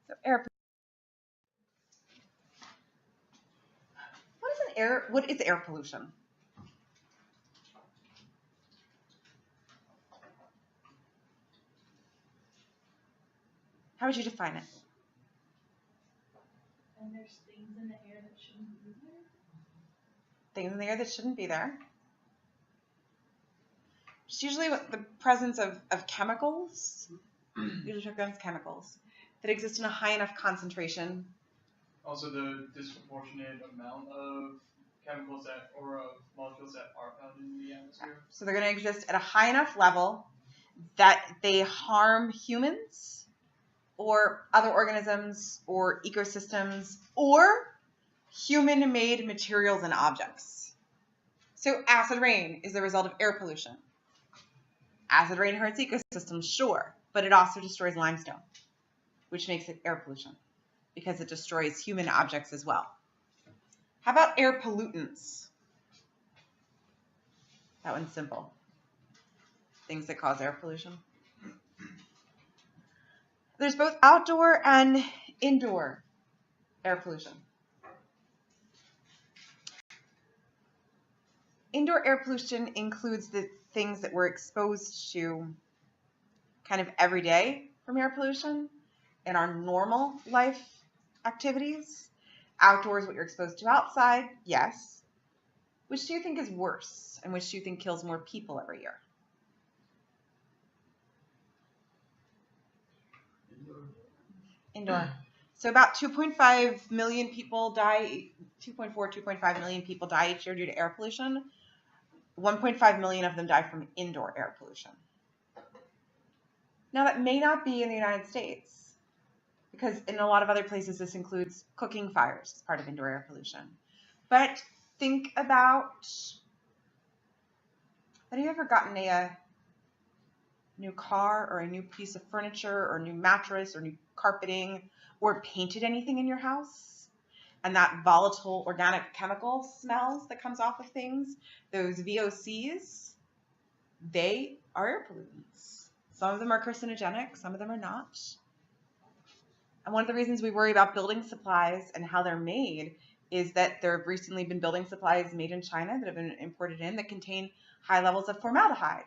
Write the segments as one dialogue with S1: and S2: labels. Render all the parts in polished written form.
S1: So what is air pollution? How would you define it?
S2: And there's things in the air that shouldn't be there.
S1: Things in the air that shouldn't be there. It's usually the presence of chemicals, usually against chemicals, that exist in a high enough concentration.
S3: Also the disproportionate amount of chemicals or of molecules that are found in the atmosphere.
S1: So they're going to exist at a high enough level that they harm humans or other organisms or ecosystems or human-made materials and objects. So acid rain is the result of air pollution. Acid rain hurts ecosystems, sure, but it also destroys limestone, which makes it air pollution because it destroys human objects as well. How about air pollutants? That one's simple. Things that cause air pollution. There's both outdoor and indoor air pollution. Indoor air pollution includes the things that we're exposed to kind of every day from air pollution in our normal life activities. Outdoors, what you're exposed to outside, yes. Which do you think is worse, and which do you think kills more people every year? Indoor. So about 2.5 million people die, 2.5 million people die each year due to air pollution. 1.5 million of them die from indoor air pollution. Now that may not be in the United States, because in a lot of other places this includes cooking fires as part of indoor air pollution. But think about, have you ever gotten a new car or a new piece of furniture or a new mattress or new carpeting or painted anything in your house? And that volatile organic chemical smells that comes off of things, those VOCs, they are air pollutants. Some of them are carcinogenic, some of them are not. And one of the reasons we worry about building supplies and how they're made is that there have recently been building supplies made in China that have been imported in that contain high levels of formaldehyde.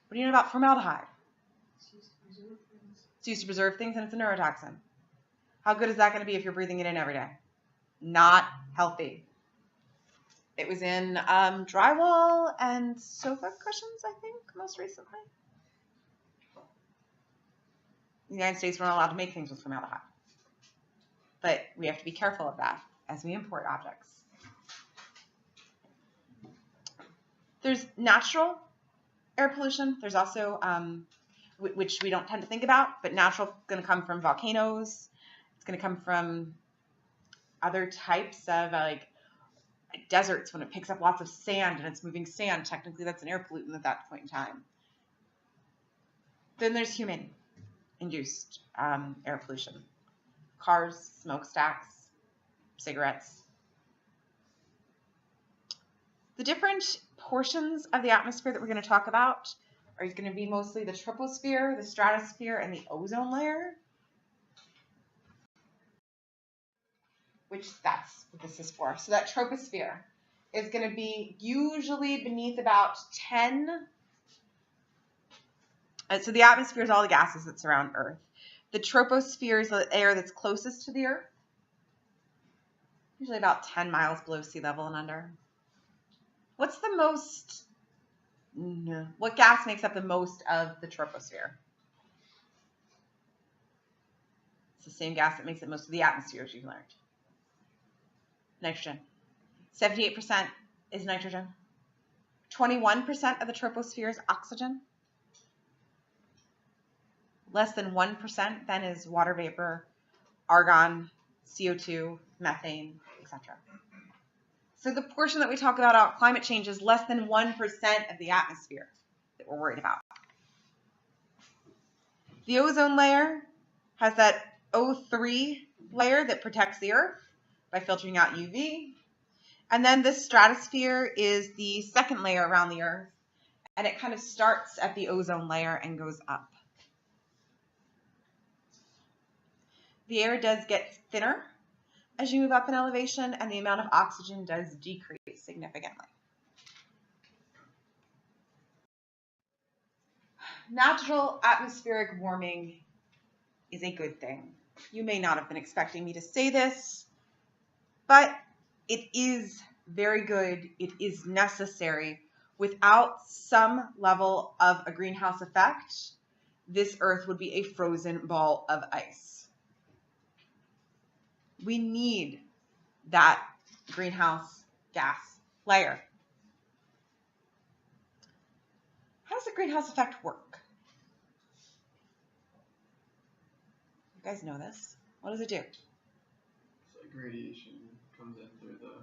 S1: What do you know about formaldehyde?
S2: It's used to preserve things.
S1: It's used to preserve things, and it's a neurotoxin. How good is that going to be if you're breathing it in every day? Not healthy. It was in drywall and sofa cushions, I think, most recently. In the United States, we're not allowed to make things with formaldehyde. But we have to be careful of that as we import objects. There's natural air pollution. There's also, which we don't tend to think about, but natural is going to come from volcanoes. It's going to come from other types of like deserts when it picks up lots of sand and it's moving sand. Technically, that's an air pollutant at that point in time. Then there's human-induced air pollution. Cars, smokestacks, cigarettes. The different portions of the atmosphere that we're going to talk about are going to be mostly the troposphere, the stratosphere, and the ozone layer. Which that's what this is for. So that troposphere is going to be usually beneath about 10. So the atmosphere is all the gases that surround Earth. The troposphere is the air that's closest to the Earth, usually about 10 miles below sea level and under. What's the most, what gas makes up the most of the troposphere? It's the same gas that makes up most of the atmosphere, as you've learned. Nitrogen. 78% is nitrogen. 21% of the troposphere is oxygen. Less than 1% then is water vapor, argon, CO2, methane, etc. So the portion that we talk about climate change is less than 1% of the atmosphere that we're worried about. The ozone layer has that O3 layer that protects the Earth by filtering out UV. And then the stratosphere is the second layer around the Earth, and it kind of starts at the ozone layer and goes up. the air does get thinner as you move up in elevation, and the amount of oxygen does decrease significantly. Natural atmospheric warming is a good thing. You may not have been expecting me to say this, but it is very good. It is necessary. Without some level of a greenhouse effect, this Earth would be a frozen ball of ice. We need that greenhouse gas layer. How does the greenhouse effect work? You guys know this. What does it do?
S4: It's like radiation comes in through the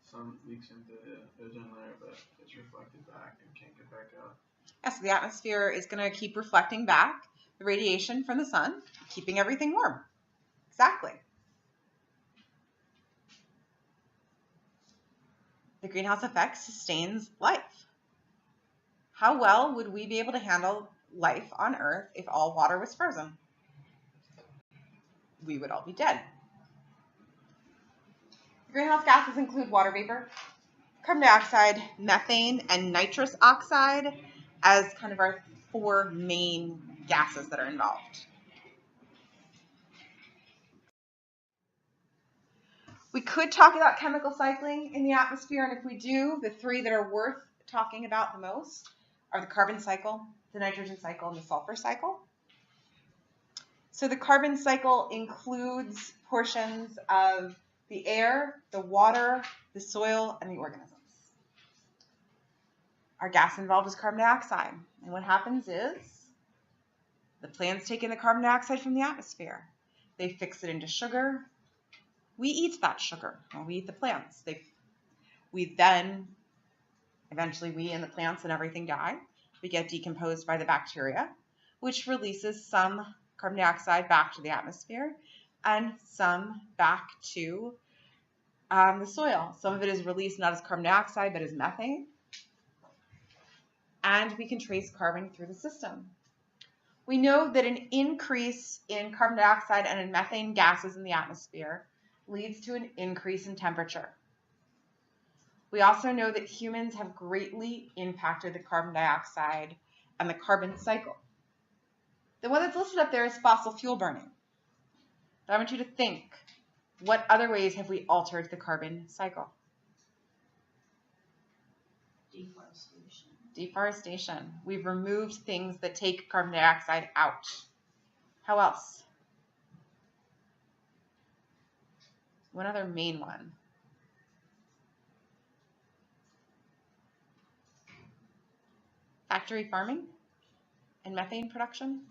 S4: sun, leaks into the ozone layer, but it's reflected back and can't get back out.
S1: Yeah, so the atmosphere is going to keep reflecting back the radiation from the sun, keeping everything warm. Exactly. The greenhouse effect sustains life. How well would we be able to handle life on Earth if all water was frozen? We would all be dead. Greenhouse gases include water vapor, carbon dioxide, methane, and nitrous oxide as kind of our 4 main gases that are involved. We could talk about chemical cycling in the atmosphere, and if we do, the 3 that are worth talking about the most are the carbon cycle, the nitrogen cycle, and the sulfur cycle. So the carbon cycle includes portions of the air, the water, the soil, and the organisms. Our gas involved is carbon dioxide, and what happens is the plants take in the carbon dioxide from the atmosphere. They fix it into sugar. We eat that sugar, or we eat the plants. Eventually we and the plants and everything die. We get decomposed by the bacteria, which releases some carbon dioxide back to the atmosphere and some back to the soil. Some of it is released not as carbon dioxide, but as methane. And we can trace carbon through the system. We know that an increase in carbon dioxide and in methane gases in the atmosphere leads to an increase in temperature. We also know that humans have greatly impacted the carbon dioxide and the carbon cycle. The one that's listed up there is fossil fuel burning. But I want you to think, what other ways have we altered the carbon cycle?
S2: Deforestation.
S1: Deforestation. We've removed things that take carbon dioxide out. How else? One other main one. Factory farming and methane production.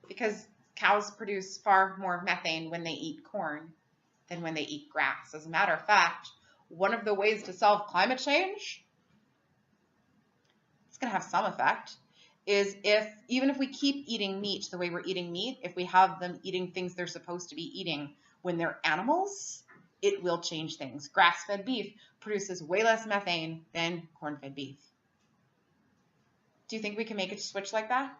S1: Because cows produce far more methane when they eat corn than when they eat grass. As a matter of fact, one of the ways to solve climate change, it's going to have some effect, is even if we keep eating meat the way we're eating meat, if we have them eating things they're supposed to be eating when they're animals, it will change things. Grass-fed beef produces way less methane than corn-fed beef. Do you think we can make a switch like that?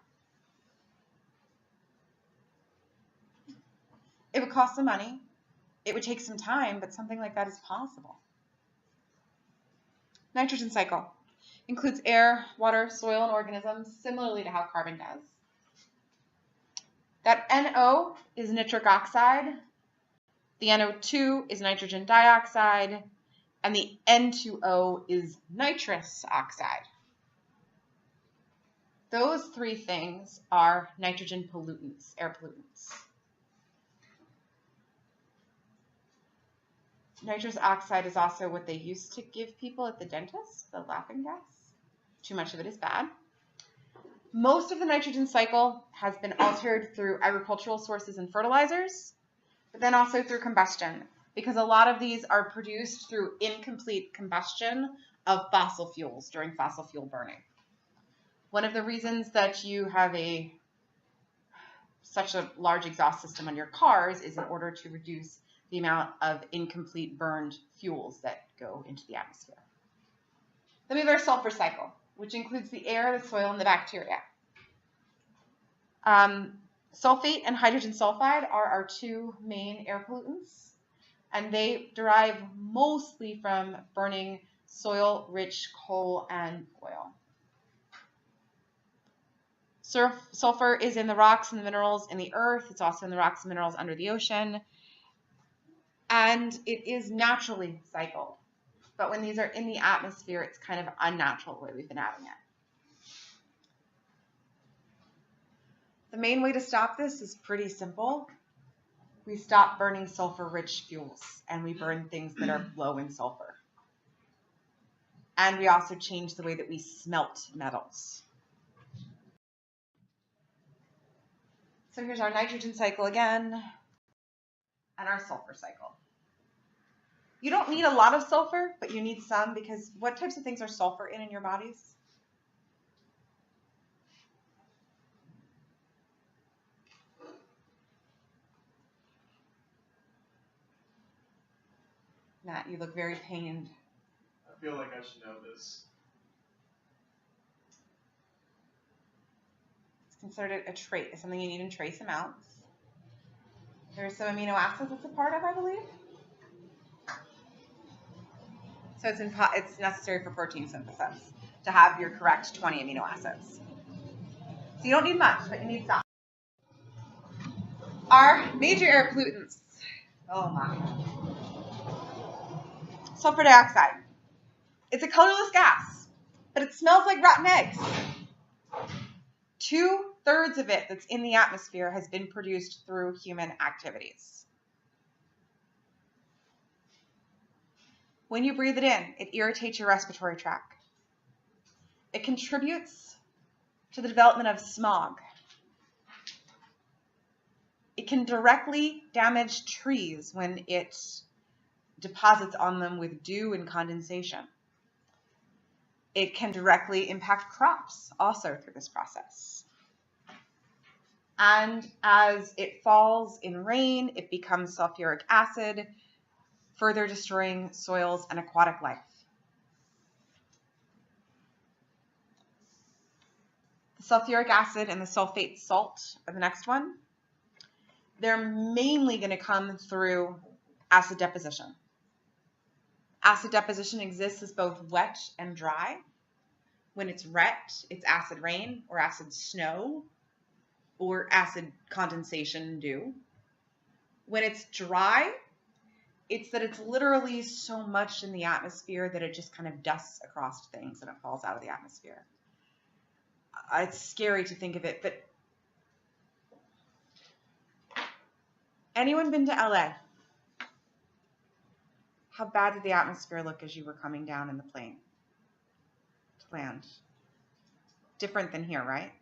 S1: It would cost some money. It would take some time, but something like that is possible. Nitrogen cycle includes air, water, soil, and organisms, similarly to how carbon does. That NO is nitric oxide, the NO2 is nitrogen dioxide, and the N2O is nitrous oxide. Those 3 things are nitrogen pollutants, air pollutants. Nitrous oxide is also what they used to give people at the dentist, the laughing gas. Too much of it is bad. Most of the nitrogen cycle has been altered through agricultural sources and fertilizers, but then also through combustion, because a lot of these are produced through incomplete combustion of fossil fuels during fossil fuel burning. One of the reasons that you have such a large exhaust system on your cars is in order to reduce the amount of incomplete burned fuels that go into the atmosphere. Then we have our sulfur cycle, which includes the air, the soil, and the bacteria. Sulfate and hydrogen sulfide are our two main air pollutants, and they derive mostly from burning soil-rich coal and oil. Sulfur is in the rocks and the minerals in the earth. It's also in the rocks and minerals under the ocean. And it is naturally cycled. But when these are in the atmosphere, it's kind of unnatural the way we've been having it. The main way to stop this is pretty simple. We stop burning sulfur-rich fuels, and we burn things that are low in sulfur. And we also change the way that we smelt metals. So here's our nitrogen cycle again, and our sulfur cycle. You don't need a lot of sulfur, but you need some, because what types of things are sulfur in your bodies? Matt, you look very pained.
S3: I feel like I should know this.
S1: It's considered a trait. It's something you need in trace amounts. There's some amino acids it's a part of, I believe. So it's necessary for protein synthesis to have your correct 20 amino acids. So you don't need much, but you need some. Our major air pollutants. Oh my. Sulfur dioxide. It's a colorless gas, but it smells like rotten eggs. 2/3 of it that's in the atmosphere has been produced through human activities. When you breathe it in, it irritates your respiratory tract. It contributes to the development of smog. It can directly damage trees when it deposits on them with dew and condensation. It can directly impact crops also through this process. And as it falls in rain, it becomes sulfuric acid, further destroying soils and aquatic life. The sulfuric acid and the sulfate salt are the next one. They're mainly going to come through acid deposition. Acid deposition exists as both wet and dry. When it's wet, it's acid rain or acid snow or acid condensation dew. When it's dry, it's that it's literally so much in the atmosphere that it just kind of dusts across things and it falls out of the atmosphere. It's scary to think of it, but anyone been to LA? How bad did the atmosphere look as you were coming down in the plane to land? Different than here, right?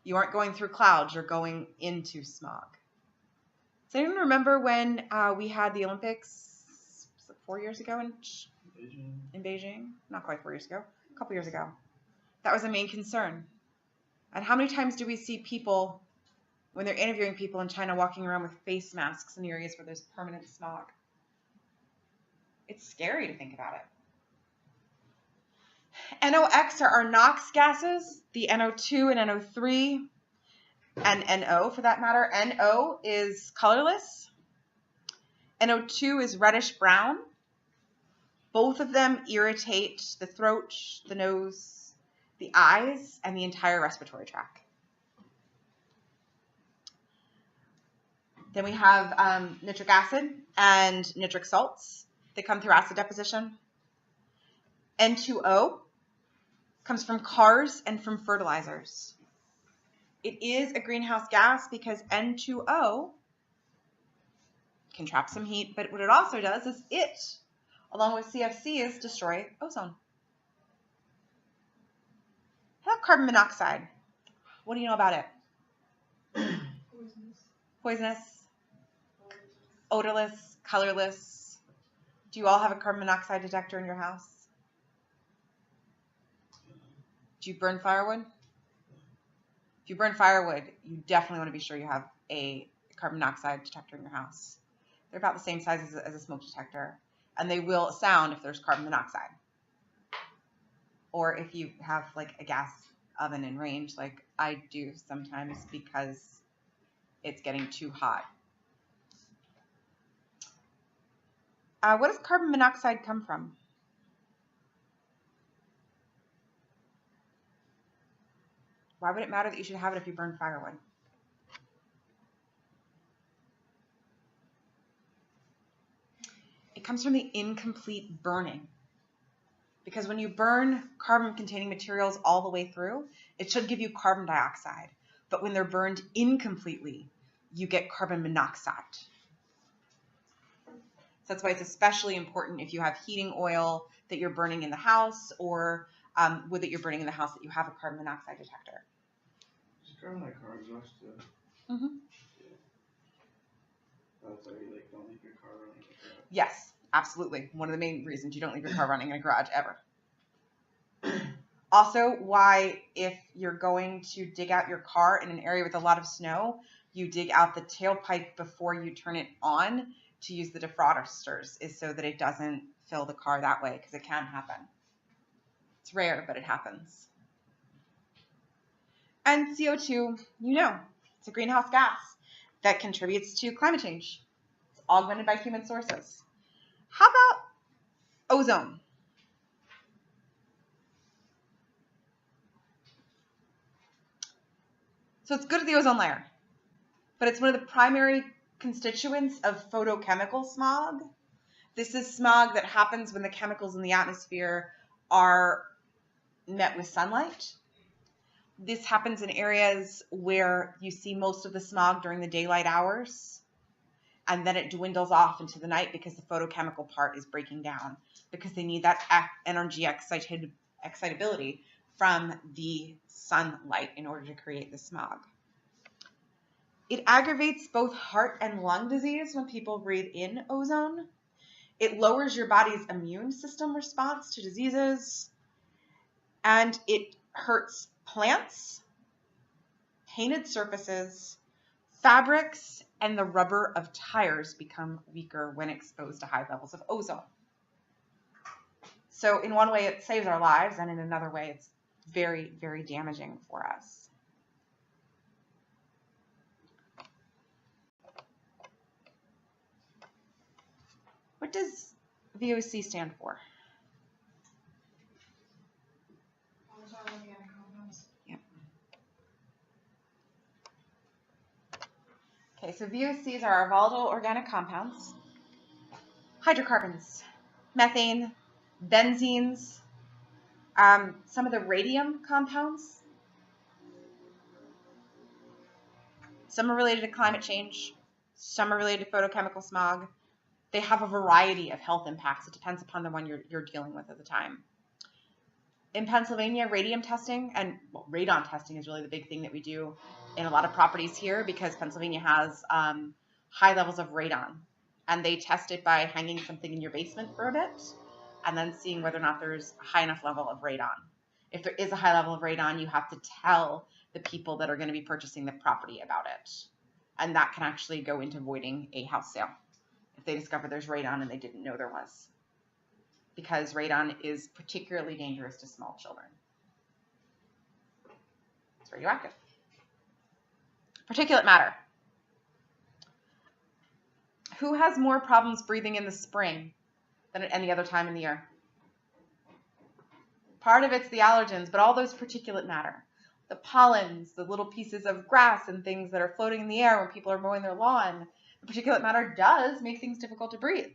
S1: You aren't going through clouds, you're going into smog. Does anyone remember when we had the Olympics 4 years ago in Beijing? Not quite 4 years ago, a couple years ago. That was a main concern. And how many times do we see people, when they're interviewing people in China, walking around with face masks in areas where there's permanent smog? It's scary to think about it. NOx are our NOx gases, the NO2 and NO3, and NO for that matter. NO is colorless. NO2 is reddish brown. Both of them irritate the throat, the nose, the eyes, and the entire respiratory tract. Then we have nitric acid and nitric salts. They come through acid deposition. N2O comes from cars and from fertilizers. It is a greenhouse gas because N2O can trap some heat, but what it also does is it, along with CFCs, destroy ozone. How about carbon monoxide? What do you know about it? Poisonous, odorless, colorless. Do you all have a carbon monoxide detector in your house? Do you burn firewood? If you burn firewood, you definitely want to be sure you have a carbon monoxide detector in your house. They're about the same size as a smoke detector, and they will sound if there's carbon monoxide. Or if you have like a gas oven and range like I do sometimes because it's getting too hot. What does carbon monoxide come from? Why would it matter that you should have it if you burn firewood? It comes from the incomplete burning. Because when you burn carbon-containing materials all the way through, it should give you carbon dioxide. But when they're burned incompletely, you get carbon monoxide. So that's why it's especially important if you have heating oil that you're burning in the house or wood that you're burning in the house that you have a carbon monoxide detector.
S4: Is carbon like car exhaust too?
S1: Mm-hmm.
S4: Yeah. That's why you like don't leave your car running like that.
S1: Yes, absolutely. One of the main reasons you don't leave your car running in a garage ever. Also, why if you're going to dig out your car in an area with a lot of snow, you dig out the tailpipe before you turn it on to use the defrosters is so that it doesn't fill the car that way, because it can happen. It's rare, but it happens. And CO2, you know, it's a greenhouse gas that contributes to climate change. It's augmented by human sources. How about ozone? So it's good at the ozone layer, but it's one of the primary constituents of photochemical smog. This is smog that happens when the chemicals in the atmosphere are met with sunlight. This happens in areas where you see most of the smog during the daylight hours, and then it dwindles off into the night because the photochemical part is breaking down, because they need that energy excitability from the sunlight in order to create the smog. It aggravates both heart and lung disease when people breathe in ozone. It lowers your body's immune system response to diseases, and it hurts plants, painted surfaces, fabrics, and the rubber of tires become weaker when exposed to high levels of ozone. So in one way, it saves our lives, and in another way, it's very, very damaging for us. What does VOC stand for?
S2: Volatile organic compounds.
S1: Yep. Okay, so VOCs are our volatile organic compounds, hydrocarbons, methane, benzenes, some of the radium compounds. Some are related to climate change. Some are related to photochemical smog. They have a variety of health impacts. It depends upon the one you're dealing with at the time. In Pennsylvania, radium testing and radon testing is really the big thing that we do in a lot of properties here, because Pennsylvania has high levels of radon, and they test it by hanging something in your basement for a bit and then seeing whether or not there's a high enough level of radon. If there is a high level of radon, you have to tell the people that are going to be purchasing the property about it, and that can actually go into voiding a house sale if they discover there's radon and they didn't know there was, because radon is particularly dangerous to small children. It's radioactive. Particulate matter. Who has more problems breathing in the spring than at any other time in the year? Part of it's the allergens, but all those particulate matter. The pollens, the little pieces of grass and things that are floating in the air when people are mowing their lawn. The particulate matter does make things difficult to breathe.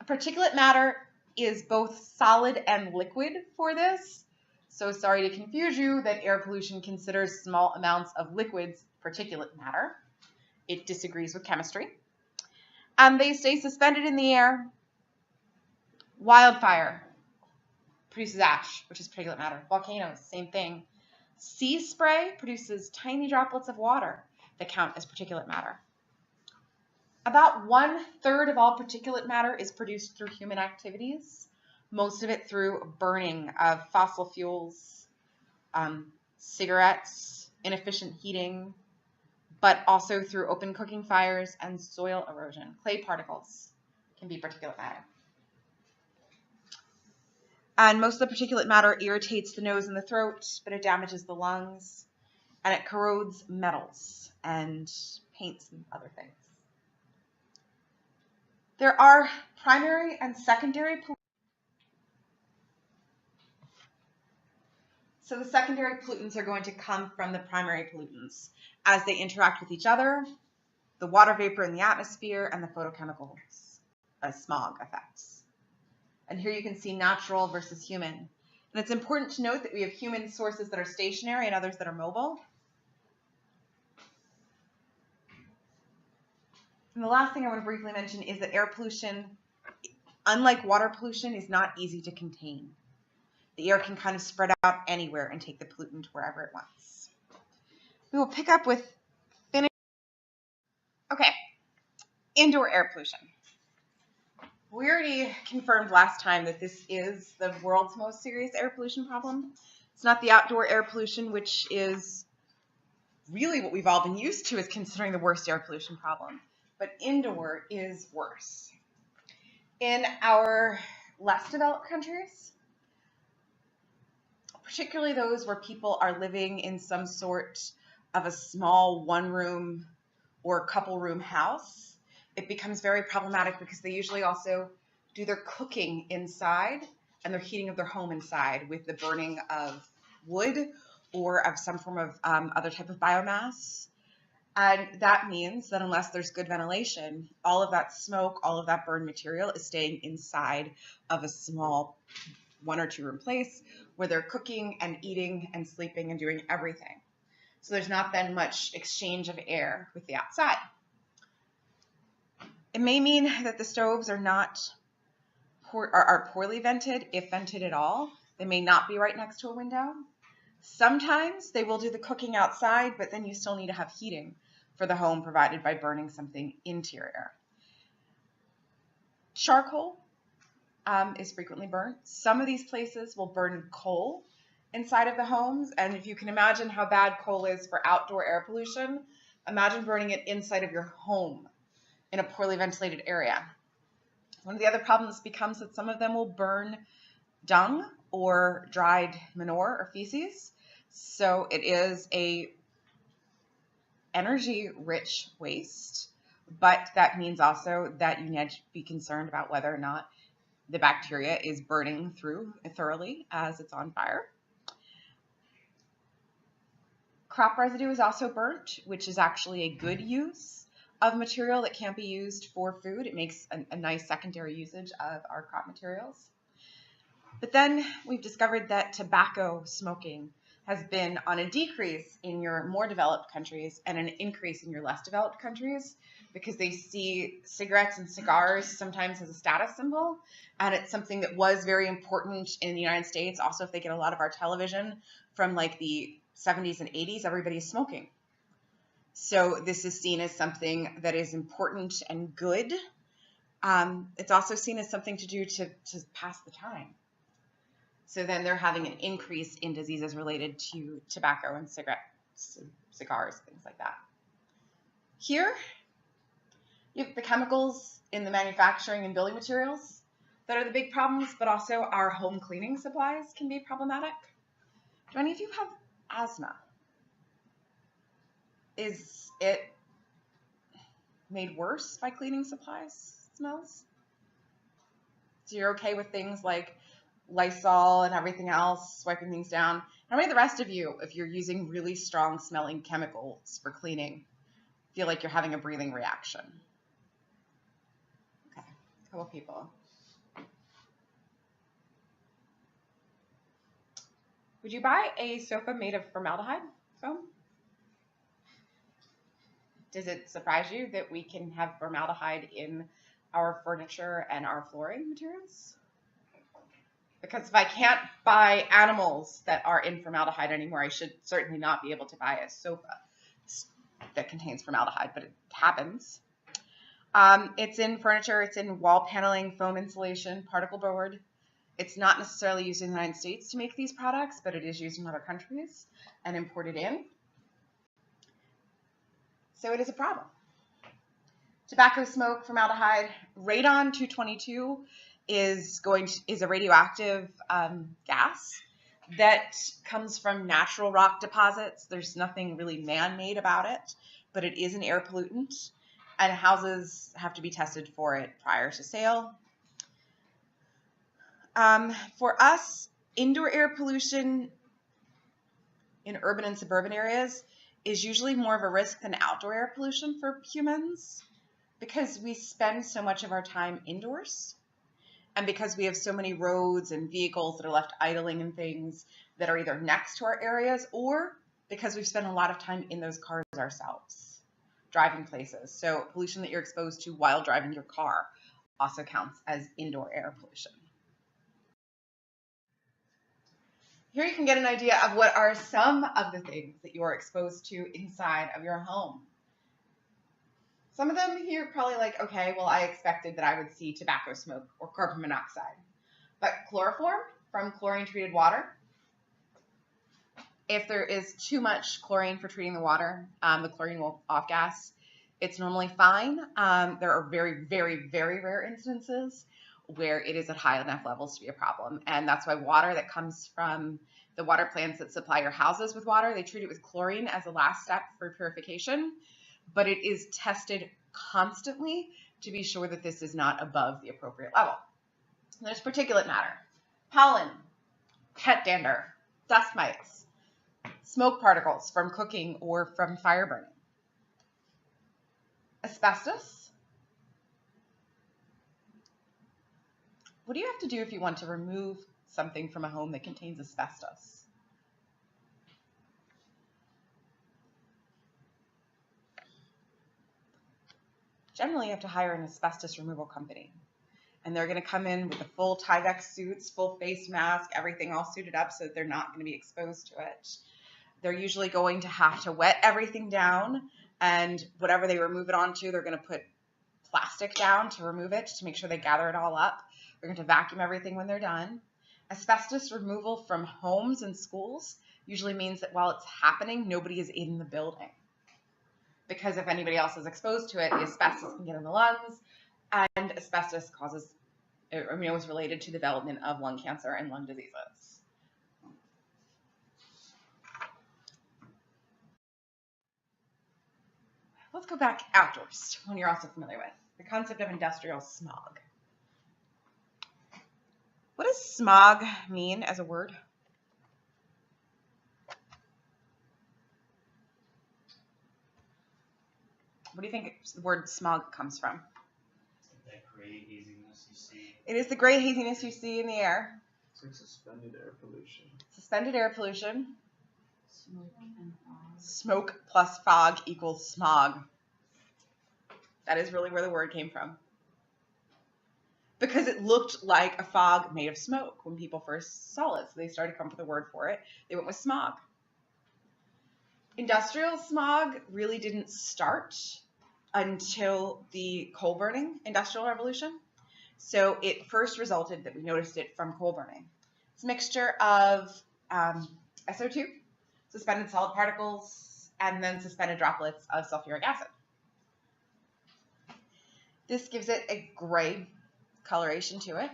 S1: Particulate matter is both solid and liquid for this. So sorry to confuse you that air pollution considers small amounts of liquids particulate matter. It disagrees with chemistry. And they stay suspended in the air. Wildfire produces ash, which is particulate matter. Volcanoes, same thing. Sea spray produces tiny droplets of water that count as particulate matter. About 1/3 of all particulate matter is produced through human activities, most of it through burning of fossil fuels, cigarettes, inefficient heating, but also through open cooking fires and soil erosion. Clay particles can be particulate matter. And most of the particulate matter irritates the nose and the throat, but it damages the lungs, and it corrodes metals and paints and other things. There are primary and secondary pollutants. So the secondary pollutants are going to come from the primary pollutants as they interact with each other, the water vapor in the atmosphere, and the photochemical smog effects. And here you can see natural versus human. And it's important to note that we have human sources that are stationary and others that are mobile. And the last thing I want to briefly mention is that air pollution, unlike water pollution, is not easy to contain. The air can kind of spread out anywhere and take the pollutant wherever it wants. We will pick up with indoor air pollution. We already confirmed last time that this is the world's most serious air pollution problem. It's not the outdoor air pollution, which is really what we've all been used to as considering the worst air pollution problem. But indoor is worse. In our less developed countries, particularly those where people are living in some sort of a small one-room or couple-room house, it becomes very problematic because they usually also do their cooking inside and their heating of their home inside with the burning of wood or of some form of other type of biomass. And that means that unless there's good ventilation, all of that smoke, all of that burned material is staying inside of a small 1 or 2 room place where they're cooking and eating and sleeping and doing everything. So there's not then much exchange of air with the outside. It may mean that the stoves are poorly vented, if vented at all. They may not be right next to a window. Sometimes they will do the cooking outside, but then you still need to have heating for the home provided by burning something interior. Charcoal is frequently burnt. Some of these places will burn coal inside of the homes, and if you can imagine how bad coal is for outdoor air pollution, imagine burning it inside of your home in a poorly ventilated area. One of the other problems becomes that some of them will burn dung or dried manure or feces. So it is a energy-rich waste, but that means also that you need to be concerned about whether or not the bacteria is burning through thoroughly as it's on fire. Crop residue is also burnt, which is actually a good use of material that can't be used for food. It makes a nice secondary usage of our crop materials. But then we've discovered that tobacco smoking has been on a decrease in your more developed countries and an increase in your less developed countries because they see cigarettes and cigars sometimes as a status symbol. And it's something that was very important in the United States. Also, if they get a lot of our television from like the 70s and 80s, everybody's smoking. So this is seen as something that is important and good. It's also seen as something to do to pass the time. So then they're having an increase in diseases related to tobacco and cigarettes, cigars, things like that. Here, you have the chemicals in the manufacturing and building materials that are the big problems, but also our home cleaning supplies can be problematic. Do any of you have asthma? Is it made worse by cleaning supplies smells? So you're okay with things like Lysol and everything else, wiping things down. How many of the rest of you, if you're using really strong smelling chemicals for cleaning, feel like you're having a breathing reaction? Okay, a couple people. Would you buy a sofa made of formaldehyde foam? Does it surprise you that we can have formaldehyde in our furniture and our flooring materials? Because if I can't buy animals that are in formaldehyde anymore, I should certainly not be able to buy a sofa that contains formaldehyde, but it happens. It's in furniture, it's in wall paneling, foam insulation, particle board. It's not necessarily used in the United States to make these products, but it is used in other countries and imported in. So it is a problem. Tobacco smoke, formaldehyde, radon 222 is a radioactive gas that comes from natural rock deposits. There's nothing really man-made about it, but it is an air pollutant, and houses have to be tested for it prior to sale. For us, indoor air pollution in urban and suburban areas is usually more of a risk than outdoor air pollution for humans, because we spend so much of our time indoors, and because we have so many roads and vehicles that are left idling and things that are either next to our areas, or because we've spent a lot of time in those cars ourselves, driving places. So pollution that you're exposed to while driving your car also counts as indoor air pollution. Here you can get an idea of what are some of the things that you are exposed to inside of your home. Some of them you're probably like, okay, well, I expected that I would see tobacco smoke or carbon monoxide. But chloroform from chlorine-treated water. If there is too much chlorine for treating the water, the chlorine will off-gas. It's normally fine. There are very, very, very rare instances where it is at high enough levels to be a problem. And that's why water that comes from the water plants that supply your houses with water, they treat it with chlorine as a last step for purification, but it is tested constantly to be sure that this is not above the appropriate level. There's particulate matter, pollen, pet dander, dust mites, smoke particles from cooking or from fire burning, asbestos. What do you have to do if you want to remove something from a home that contains asbestos? Generally, you have to hire an asbestos removal company. And they're going to come in with the full Tyvek suits, full face mask, everything all suited up so that they're not going to be exposed to it. They're usually going to have to wet everything down, and whatever they remove it onto, they're going to put plastic down to remove it, to make sure they gather it all up. They're going to vacuum everything when they're done. Asbestos removal from homes and schools usually means that while it's happening, nobody is in the building. Because if anybody else is exposed to it, the asbestos can get in the lungs, and asbestos is related to development of lung cancer and lung diseases. Let's go back outdoors, one you're also familiar with, the concept of industrial smog. What does smog mean as a word? What do you think the word smog comes from?
S5: That gray haziness you see.
S1: It is the gray haziness you see in the air.
S4: It's like suspended air pollution.
S1: Suspended air pollution.
S2: Smoke and fog.
S1: Smoke plus fog equals smog. That is really where the word came from. Because it looked like a fog made of smoke when people first saw it. So they started to come up with a word for it. They went with smog. Industrial smog really didn't start until the coal burning industrial revolution. So it first resulted that we noticed it from coal burning. It's a mixture of SO2, suspended solid particles, and then suspended droplets of sulfuric acid. This gives it a gray coloration to it.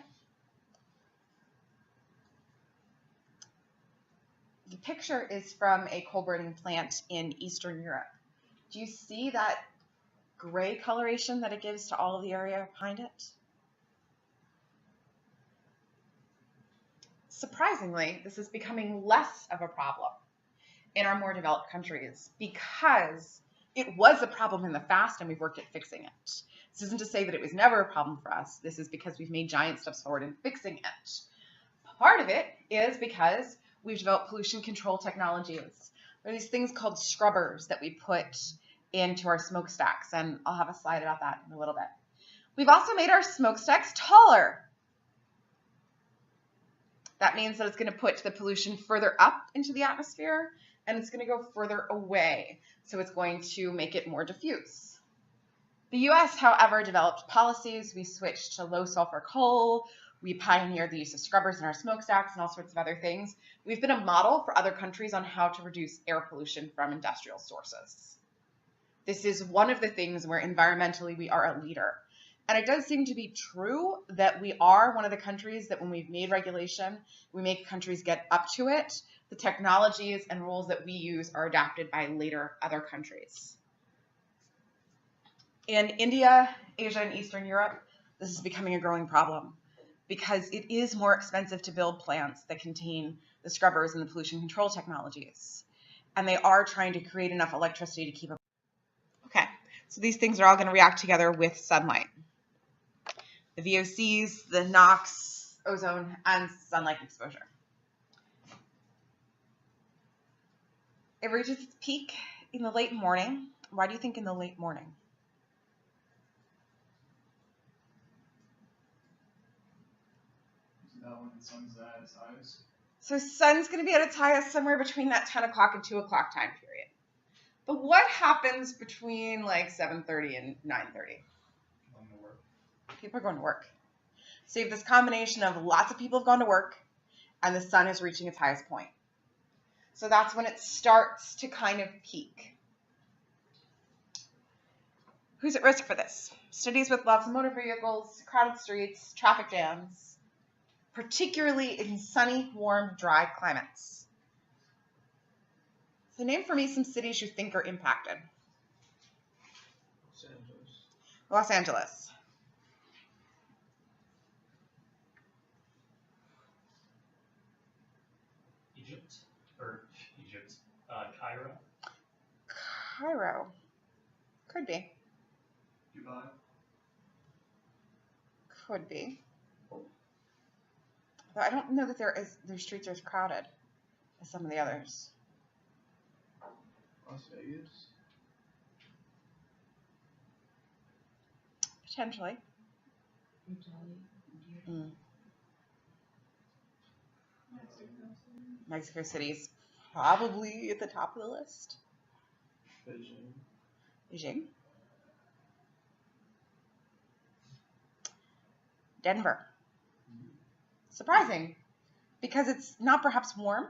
S1: The picture is from a coal burning plant in Eastern Europe. Do you see that gray coloration that it gives to all of the area behind it? Surprisingly, this is becoming less of a problem in our more developed countries because it was a problem in the past and we've worked at fixing it. This isn't to say that it was never a problem for us. This is because we've made giant steps forward in fixing it. Part of it is because we've developed pollution control technologies. There are these things called scrubbers that we put into our smokestacks, and I'll have a slide about that in a little bit. We've also made our smokestacks taller. That means that it's going to put the pollution further up into the atmosphere, and it's going to go further away. So it's going to make it more diffuse. The US, however, developed policies. We switched to low sulfur coal. We pioneered the use of scrubbers in our smokestacks and all sorts of other things. We've been a model for other countries on how to reduce air pollution from industrial sources. This is one of the things where environmentally we are a leader. And it does seem to be true that we are one of the countries that when we've made regulation, we make countries get up to it. The technologies and rules that we use are adapted by later other countries. In India, Asia, and Eastern Europe, this is becoming a growing problem because it is more expensive to build plants that contain the scrubbers and the pollution control technologies. And they are trying to create enough electricity to keep up. Okay, so these things are all going to react together with sunlight. The VOCs, the NOx, ozone, and sunlight exposure. It reaches its peak in the late morning. Why do you think in the late morning?
S3: Isn't that when the sun's at its highest?
S1: So sun's going to be at its highest somewhere between that 10 o'clock and 2 o'clock time period. But what happens between like 7:30 and 9:30?
S5: Going to work.
S1: People are going to work. So you have this combination of lots of people have gone to work and the sun is reaching its highest point. So that's when it starts to kind of peak. Who's at risk for this? Cities with lots of motor vehicles, crowded streets, traffic jams, particularly in sunny, warm, dry climates. So name for me some cities you think are impacted.
S4: Los Angeles.
S1: Los Angeles.
S5: Cairo.
S1: Cairo. Could be.
S3: Dubai.
S1: Could be. Though I don't know that their streets are as crowded as some of the others.
S4: Las Vegas.
S1: Potentially.
S2: Italy.
S1: Mexico City's probably at the top of the list.
S4: Beijing.
S1: Beijing. Denver. Surprising, because it's not perhaps warm,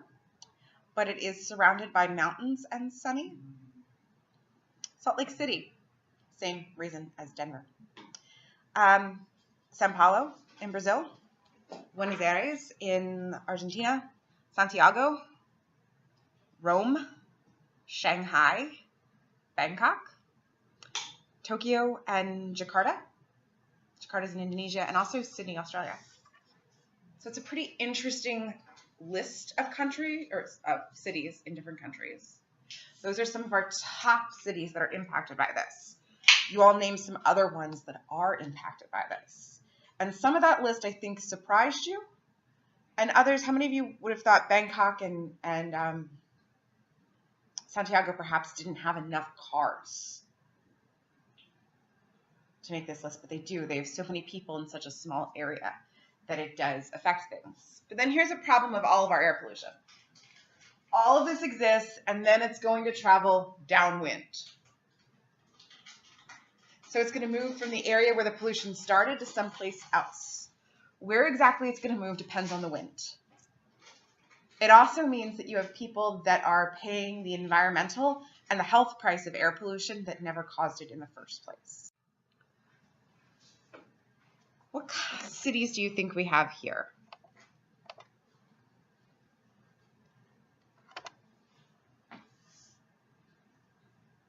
S1: but it is surrounded by mountains and sunny. Salt Lake City, same reason as Denver. Sao Paulo in Brazil, Buenos Aires in Argentina, Santiago, Rome, Shanghai, Bangkok, Tokyo, and Jakarta. Jakarta's in Indonesia, and also Sydney, Australia. So it's a pretty interesting list of cities in different countries. Those are some of our top cities that are impacted by this. You all named some other ones that are impacted by this. And some of that list, I think, surprised you. And others, how many of you would have thought Bangkok and Santiago perhaps didn't have enough cars to make this list? But they do. They have so many people in such a small area that it does affect things. But then here's a problem of all of our air pollution. All of this exists, and then it's going to travel downwind. So it's going to move from the area where the pollution started to someplace else. Where exactly it's going to move depends on the wind. It also means that you have people that are paying the environmental and the health price of air pollution that never caused it in the first place. What cities do you think we have here?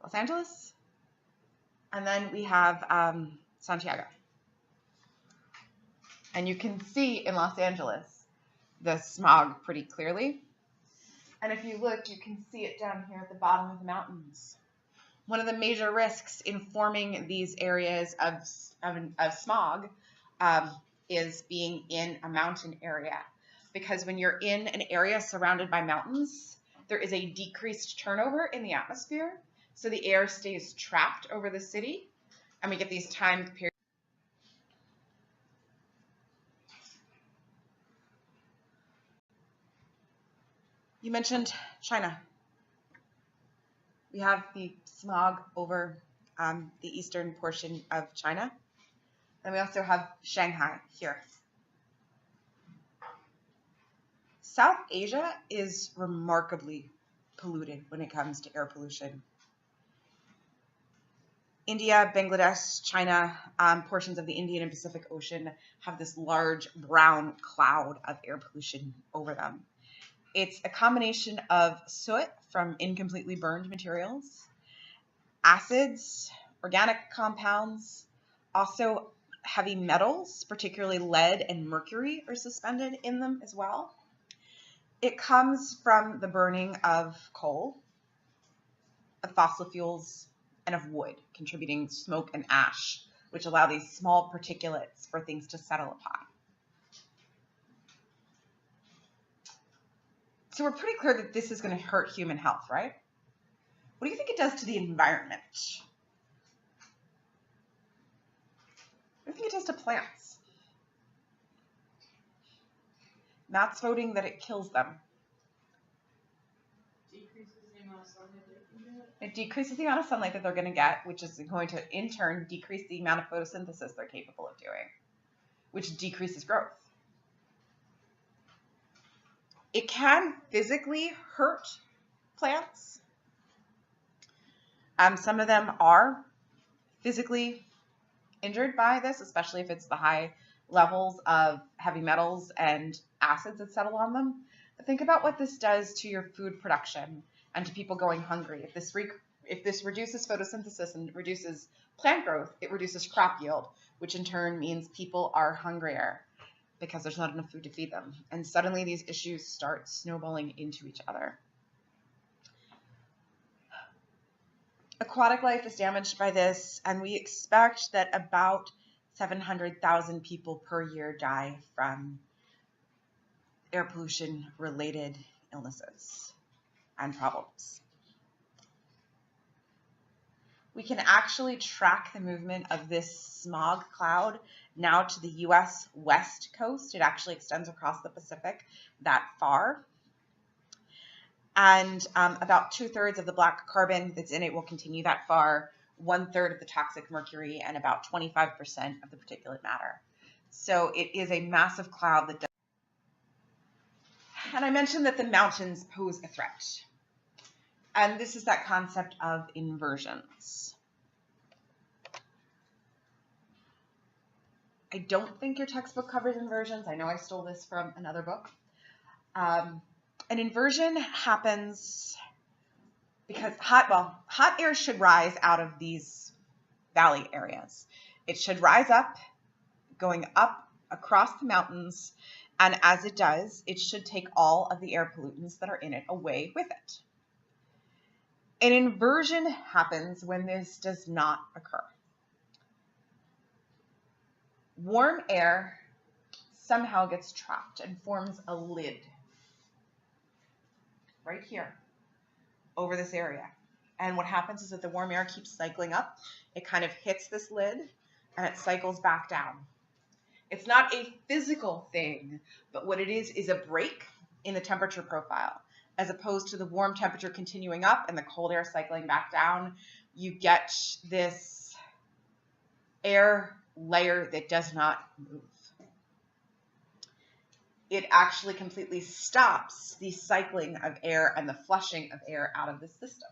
S1: Los Angeles, and then we have Santiago. And you can see in Los Angeles the smog pretty clearly. And if you look, you can see it down here at the bottom of the mountains. One of the major risks in forming these areas of smog is being in a mountain area. Because when you're in an area surrounded by mountains, there is a decreased turnover in the atmosphere. So the air stays trapped over the city, and we get these time periods. You mentioned China. We have the smog over the eastern portion of China. And we also have Shanghai here. South Asia is remarkably polluted when it comes to air pollution. India, Bangladesh, China, portions of the Indian and Pacific Ocean have this large brown cloud of air pollution over them. It's a combination of soot from incompletely burned materials, acids, organic compounds, also heavy metals, particularly lead and mercury, are suspended in them as well. It comes from the burning of coal, of fossil fuels, and of wood, contributing smoke and ash, which allow these small particulates for things to settle upon. So we're pretty clear that this is going to hurt human health, right? What do you think it does to the environment? What do you think it does to plants? Matt's voting that it kills them.
S2: Decreases the amount of sunlight they can get.
S1: It decreases the amount of sunlight that they're going to get, which is going to, in turn, decrease the amount of photosynthesis they're capable of doing, which decreases growth. It can physically hurt plants. Some of them are physically injured by this, especially if it's the high levels of heavy metals and acids that settle on them. But think about what this does to your food production and to people going hungry. If this reduces photosynthesis and reduces plant growth, it reduces crop yield, which in turn means people are hungrier because there's not enough food to feed them. And suddenly these issues start snowballing into each other. Aquatic life is damaged by this, and we expect that about 700,000 people per year die from air pollution related illnesses and problems. We can actually track the movement of this smog cloud now to the US West Coast. It actually extends across the Pacific that far. And about 2/3 of the black carbon that's in it will continue that far, 1/3 of the toxic mercury, and about 25% of the particulate matter. So it is a massive cloud that does. And I mentioned that the mountains pose a threat. And this is that concept of inversions. I don't think your textbook covers inversions. I know I stole this from another book. An inversion happens because hot air should rise out of these valley areas. It should rise up, going up across the mountains, and as it does, it should take all of the air pollutants that are in it away with it. An inversion happens when this does not occur. Warm air somehow gets trapped and forms a lid right here over this area. And what happens is that the warm air keeps cycling up. It kind of hits this lid and it cycles back down. It's not a physical thing, but what it is a break in the temperature profile. As opposed to the warm temperature continuing up and the cold air cycling back down, you get this air layer that does not move. It actually completely stops the cycling of air and the flushing of air out of the system.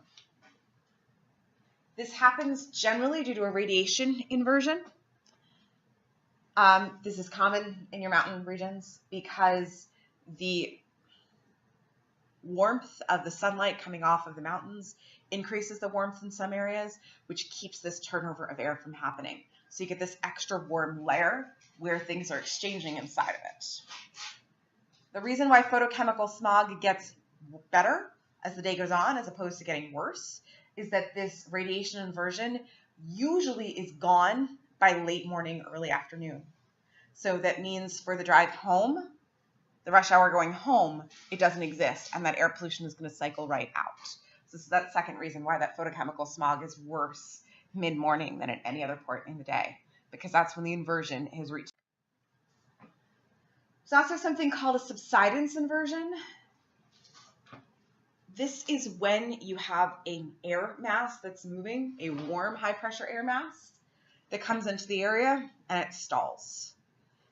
S1: This happens generally due to a radiation inversion. This is common in your mountain regions because the warmth of the sunlight coming off of the mountains increases the warmth in some areas, which keeps this turnover of air from happening. So you get this extra warm layer where things are exchanging inside of it. The reason why photochemical smog gets better as the day goes on, as opposed to getting worse, is that this radiation inversion usually is gone by late morning, early afternoon. So that means for the drive home, the rush hour going home, it doesn't exist, and that air pollution is going to cycle right out. So this is that second reason why that photochemical smog is worse mid-morning than at any other point in the day, because that's when the inversion is reached. There's also something called a subsidence inversion. This is when you have an air mass that's moving, a warm, high-pressure air mass that comes into the area and it stalls.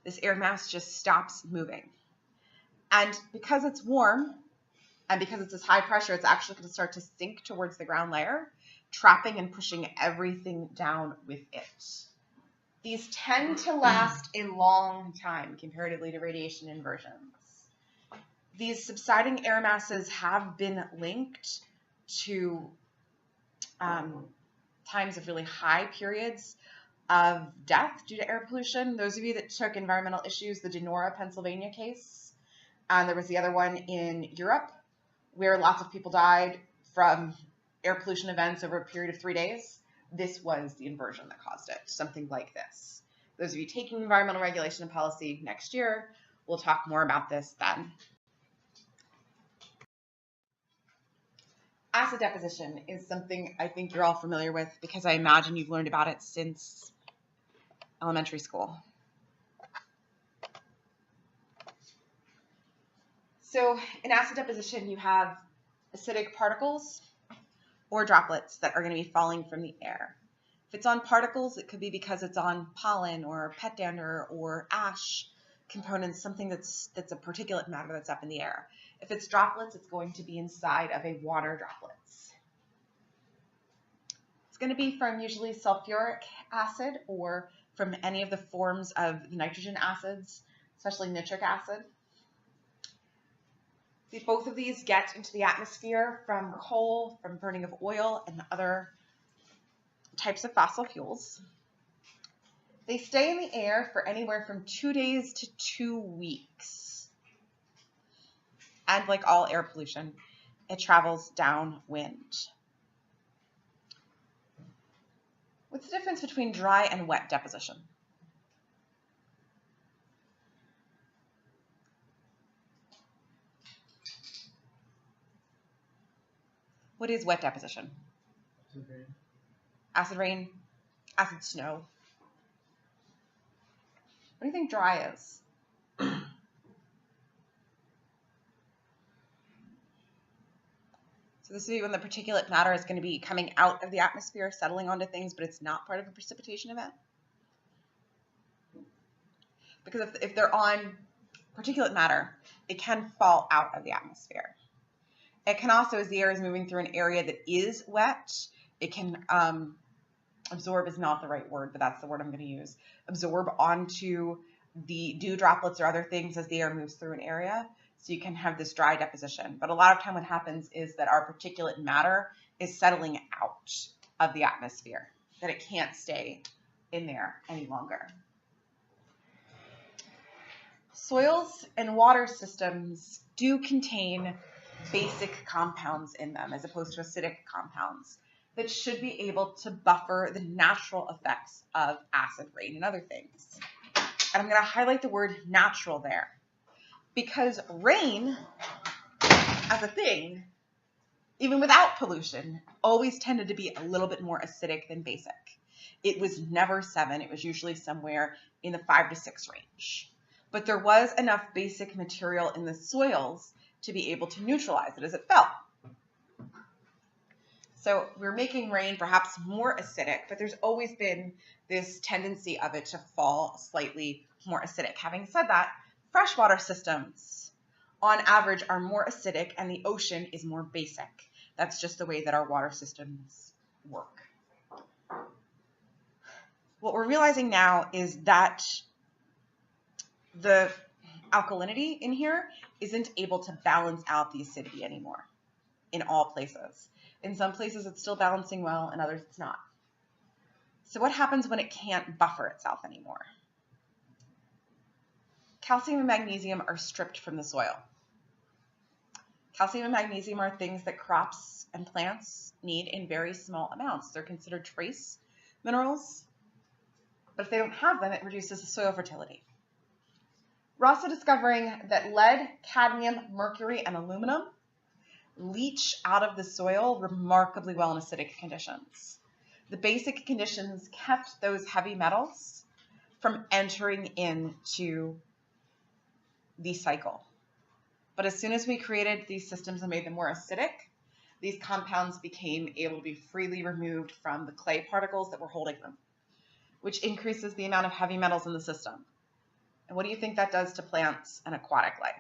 S1: This air mass just stops moving. And because it's warm, And because it's this high pressure, it's actually going to start to sink towards the ground layer, trapping and pushing everything down with it. These tend to last a long time comparatively to radiation inversions. These subsiding air masses have been linked to times of really high periods of death due to air pollution. Those of you that took environmental issues, the Denora, Pennsylvania case, and there was the other one in Europe where lots of people died from air pollution events over a period of 3 days. This was the inversion that caused it, something like this. Those of you taking environmental regulation and policy next year, we'll talk more about this then. Acid deposition is something I think you're all familiar with because I imagine you've learned about it since elementary school. So in acid deposition, you have acidic particles or droplets that are going to be falling from the air. If it's on particles, it could be because it's on pollen or pet dander or ash components, something that's a particulate matter that's up in the air. If it's droplets, it's going to be inside of a water droplets. It's going to be from usually sulfuric acid or from any of the forms of the nitrogen acids, especially nitric acid. See, both of these get into the atmosphere from coal, from burning of oil, and other types of fossil fuels. They stay in the air for anywhere from 2 days to 2 weeks. And like all air pollution, it travels downwind. What's the difference between dry and wet deposition? What is wet deposition? Acid rain, acid snow. What do you think dry is? So this would be when the particulate matter is going to be coming out of the atmosphere, settling onto things, but it's not part of a precipitation event. Because if they're on particulate matter, it can fall out of the atmosphere. It can also, as the air is moving through an area that is wet, it can absorb is not the right word, but that's the word I'm going to use. Absorb onto the dew droplets or other things as the air moves through an area. So you can have this dry deposition. But a lot of time what happens is that our particulate matter is settling out of the atmosphere, that it can't stay in there any longer. Soils and water systems do contain basic compounds in them as opposed to acidic compounds that should be able to buffer the natural effects of acid rain and other things. And I'm going to highlight the word natural there because rain as a thing, even without pollution, always tended to be a little bit more acidic than basic. It was never 7. It was usually somewhere in the 5 to 6 range. But there was enough basic material in the soils to be able to neutralize it as it fell. So we're making rain perhaps more acidic, but there's always been this tendency of it to fall slightly more acidic. Having said that, freshwater systems on average are more acidic and the ocean is more basic. That's just the way that our water systems work. What we're realizing now is that the alkalinity in here isn't able to balance out the acidity anymore in all places. In some places it's still balancing well, in others it's not. So what happens when it can't buffer itself anymore? Calcium and magnesium are stripped from the soil. Calcium and magnesium are things that crops and plants need in very small amounts. They're considered trace minerals, but if they don't have them, it reduces the soil fertility. We're also discovering that lead, cadmium, mercury, and aluminum leach out of the soil remarkably well in acidic conditions. The basic conditions kept those heavy metals from entering into the cycle. But as soon as we created these systems and made them more acidic, these compounds became able to be freely removed from the clay particles that were holding them, which increases the amount of heavy metals in the system. And what do you think that does to plants and aquatic life?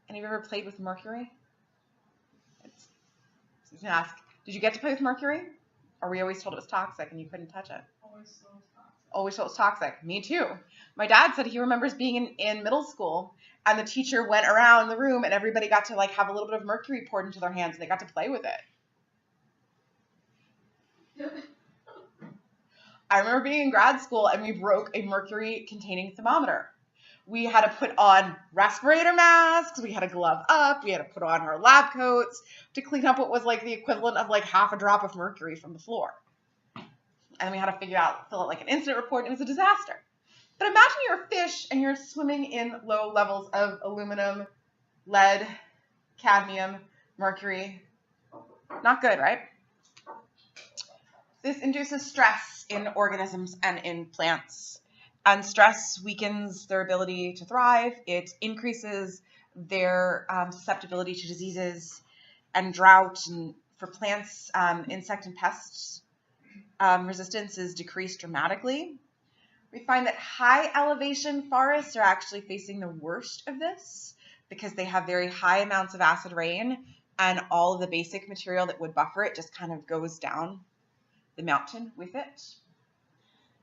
S1: Any of you ever played with mercury? I was gonna ask, did you get to play with mercury? Or were we always told it was toxic and you couldn't touch it?
S2: Always so toxic.
S1: Always told it was toxic. Me too. My dad said he remembers being in middle school and the teacher went around the room and everybody got to like have a little bit of mercury poured into their hands and they got to play with it. I remember being in grad school and we broke a mercury containing thermometer. We had to put on respirator masks, we had to glove up, we had to put on our lab coats to clean up what was like the equivalent of like half a drop of mercury from the floor. And we had to fill out like an incident report, and it was a disaster. But imagine you're a fish and you're swimming in low levels of aluminum, lead, cadmium, mercury. Not good, right? This induces stress in organisms and in plants. And stress weakens their ability to thrive. It increases their susceptibility to diseases and drought. And for plants, insect and pest resistance is decreased dramatically. We find that high elevation forests are actually facing the worst of this because they have very high amounts of acid rain and all of the basic material that would buffer it just kind of goes down the mountain with it.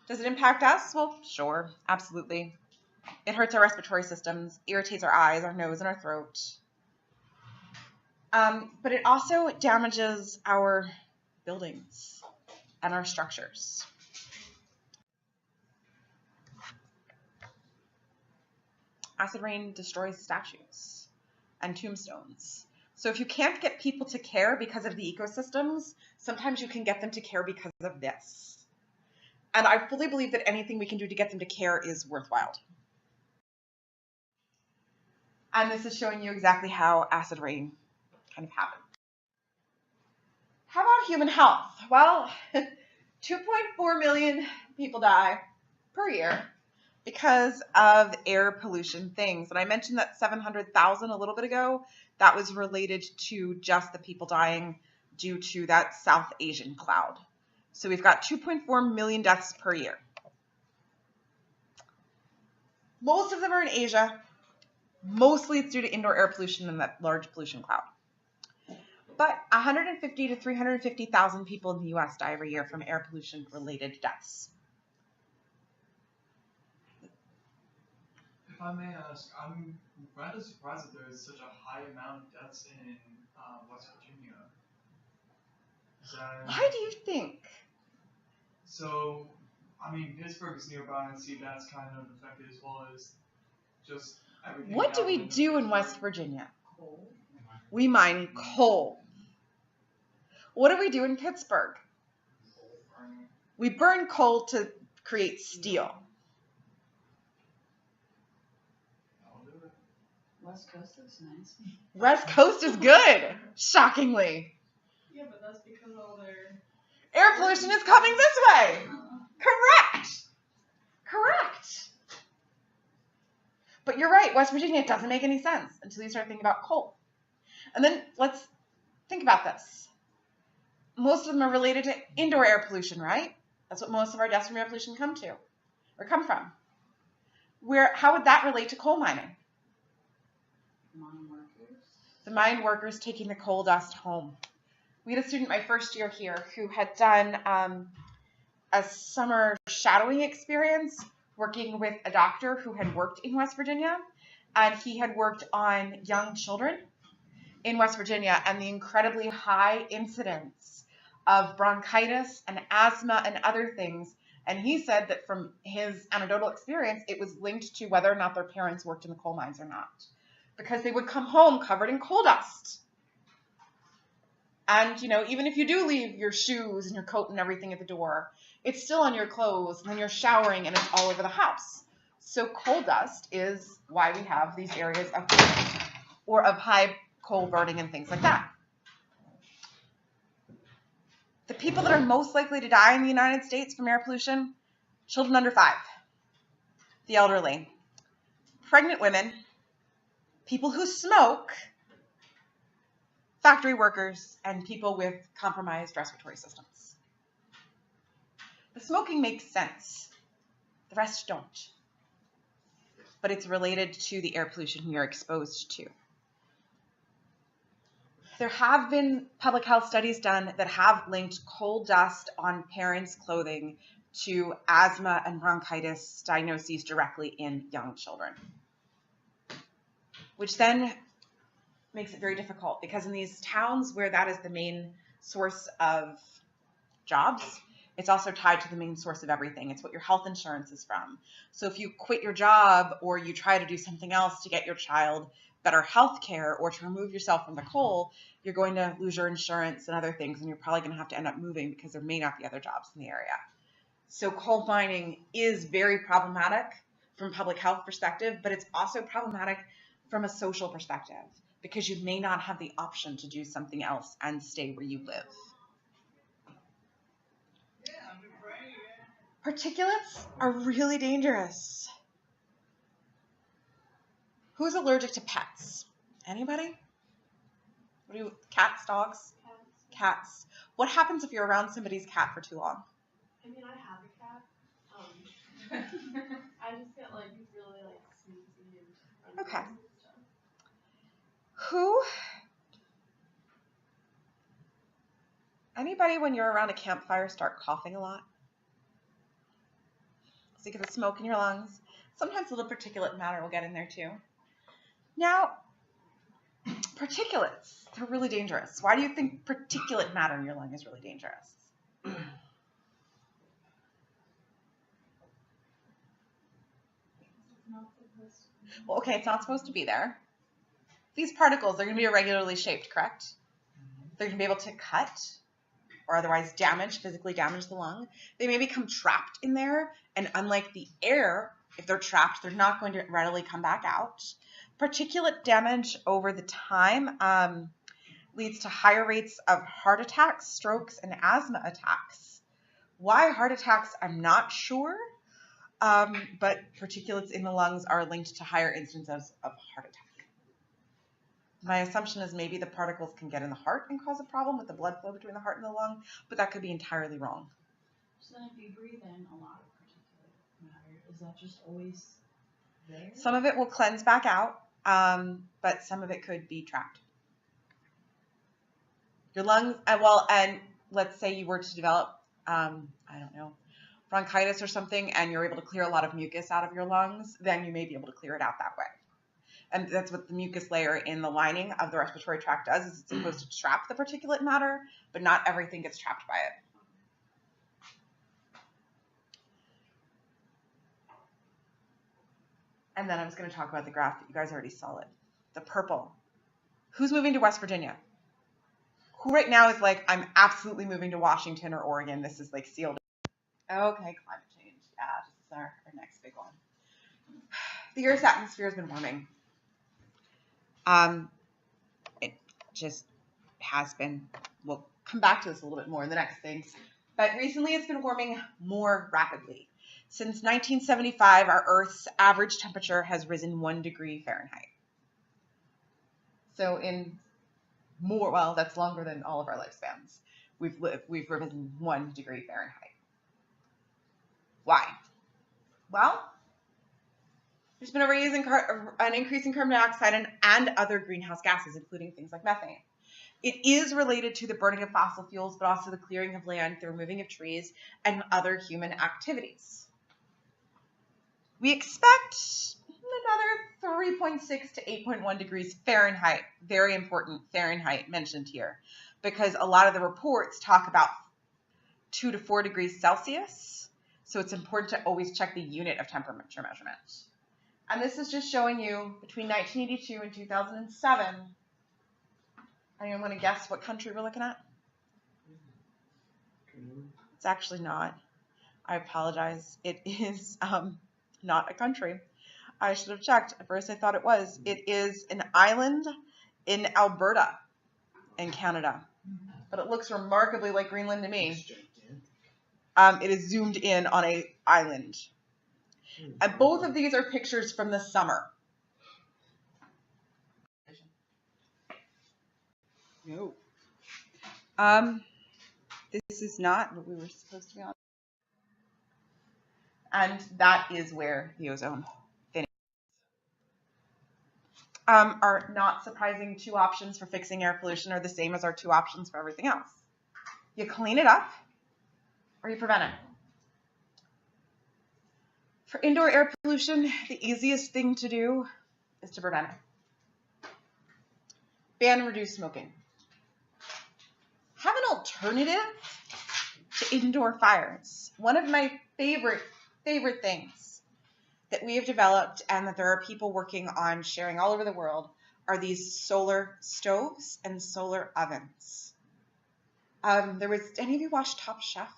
S1: Does it impact us? Well, sure, absolutely. It hurts our respiratory systems, irritates our eyes, our nose, and our throat. But it also damages our buildings and our structures. Acid rain destroys statues and tombstones. So if you can't get people to care because of the ecosystems, sometimes you can get them to care because of this. And I fully believe that anything we can do to get them to care is worthwhile. And this is showing you exactly how acid rain kind of happens. How about human health? Well, 2.4 million people die per year because of air pollution things. And I mentioned that 700,000 a little bit ago. That was related to just the people dying due to that South Asian cloud. So we've got 2.4 million deaths per year. Most of them are in Asia. Mostly it's due to indoor air pollution and that large pollution cloud. But 150 to 350,000 people in the US die every year from air pollution related deaths.
S3: If I may ask, I'm rather surprised that there is such a high amount of deaths in West Virginia.
S1: Why do you think?
S3: So, I mean, Pittsburgh is nearby, and see that's kind of affected as well as just everything.
S1: What do we do in West Virginia?
S2: Coal.
S1: We mine coal. What do we do in Pittsburgh? We burn coal to create steel.
S2: West Coast looks nice.
S1: West Coast is good, shockingly.
S2: Yeah, but that's because all their
S1: Air pollution is coming this way. Correct. Correct. But you're right, West Virginia, it doesn't make any sense until you start thinking about coal. And then let's think about this. Most of them are related to indoor air pollution, right? That's what most of our deaths from air pollution come from. How would that relate to coal mining?
S2: mine workers.
S1: The mine workers taking the coal dust home. We had a student my first year here who had done a summer shadowing experience working with a doctor who had worked in West Virginia, and he had worked on young children in West Virginia and the incredibly high incidence of bronchitis and asthma and other things. And he said that from his anecdotal experience, it was linked to whether or not their parents worked in the coal mines or not, because they would come home covered in coal dust. And, you know, even if you do leave your shoes and your coat and everything at the door, it's still on your clothes, and then you're showering and it's all over the house. So coal dust is why we have these areas of high coal burning and things like that. The people that are most likely to die in the United States from air pollution, children under 5, the elderly, pregnant women, people who smoke, factory workers, and people with compromised respiratory systems. The smoking makes sense. The rest don't. But it's related to the air pollution you're exposed to. There have been public health studies done that have linked coal dust on parents' clothing to asthma and bronchitis diagnoses directly in young children, which then makes it very difficult because in these towns where that is the main source of jobs, it's also tied to the main source of everything. It's what your health insurance is from. So if you quit your job or you try to do something else to get your child better health care or to remove yourself from the coal, you're going to lose your insurance and other things, and you're probably going to have to end up moving because there may not be other jobs in the area. So coal mining is very problematic from a public health perspective, but it's also problematic from a social perspective because you may not have the option to do something else and stay where you live. Particulates are really dangerous. Who's allergic to pets? Anybody? What do you, cats, dogs? Cats. What happens if you're around somebody's cat for too long?
S6: I mean, I have a cat. I just get like really like sneezy and
S1: Okay.
S6: and stuff.
S1: Anybody when you're around a campfire start coughing a lot? So you get the smoke in your lungs. Sometimes a little particulate matter will get in there too. Now, particulates, they're really dangerous. Why do you think particulate matter in your lung is really dangerous?
S6: It's not supposed to be.
S1: Well, okay, it's not supposed to be there. These particles, they're going to be irregularly shaped, correct? They're going to be able to cut or otherwise physically damage the lung. They may become trapped in there, and unlike the air, if they're trapped, they're not going to readily come back out. Particulate damage over the time leads to higher rates of heart attacks, strokes, and asthma attacks. Why heart attacks, I'm not sure, but particulates in the lungs are linked to higher incidences of heart attack. My assumption is maybe the particles can get in the heart and cause a problem with the blood flow between the heart and the lung, but that could be entirely wrong.
S2: So then if you breathe in a lot of particulate matter, is that just always there?
S1: Some of it will cleanse back out, but some of it could be trapped. Your lungs, and let's say you were to develop, I don't know, bronchitis or something, and you're able to clear a lot of mucus out of your lungs, then you may be able to clear it out that way. And that's what the mucus layer in the lining of the respiratory tract does, is it's supposed to trap the particulate matter, but not everything gets trapped by it. And then I was going to talk about the graph, but you guys already saw it. The purple. Who's moving to West Virginia? Who right now is like, I'm absolutely moving to Washington or Oregon. This is like sealed. Okay, climate change. Yeah, this is our next big one. The Earth's atmosphere has been warming. It just has been. We'll come back to this a little bit more in the next things. But recently it's been warming more rapidly. Since 1975, our Earth's average temperature has risen 1 degree Fahrenheit. So that's longer than all of our lifespans. We've risen 1 degree Fahrenheit. Why? Well, there's been an increase in carbon dioxide and other greenhouse gases, including things like methane. It is related to the burning of fossil fuels, but also the clearing of land, the removing of trees, and other human activities. We expect another 3.6 to 8.1 degrees Fahrenheit, very important Fahrenheit mentioned here, because a lot of the reports talk about 2 to 4 degrees Celsius, so it's important to always check the unit of temperature measurement. And this is just showing you between 1982 and 2007. Anyone want to guess what country we're looking at? It's actually not. I apologize. It is not a country. I should have checked. At first I thought it was. It is an island in Alberta in Canada. But it looks remarkably like Greenland to me. It is zoomed in on an island. And both of these are pictures from the summer. No. This is not what we were supposed to be on. And that is where the ozone finishes. Are not surprising. Two options for fixing air pollution are the same as our two options for everything else. You clean it up or you prevent it. For indoor air pollution, the easiest thing to do is to prevent it. Ban and reduce smoking. Have an alternative to indoor fires. One of my favorite things that we have developed and that there are people working on sharing all over the world are these solar stoves and solar ovens. Any of you watched Top Chef?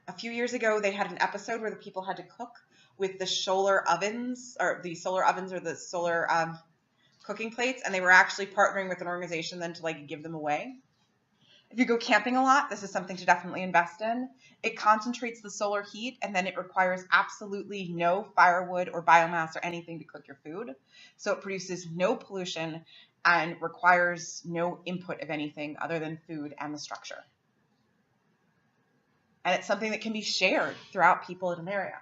S1: A few years ago, they had an episode where the people had to cook with the solar ovens or the solar cooking plates, and they were actually partnering with an organization then to like give them away. If you go camping a lot, this is something to definitely invest in. It concentrates the solar heat, and then it requires absolutely no firewood or biomass or anything to cook your food. So it produces no pollution and requires no input of anything other than food and the structure. And it's something that can be shared throughout people in an area.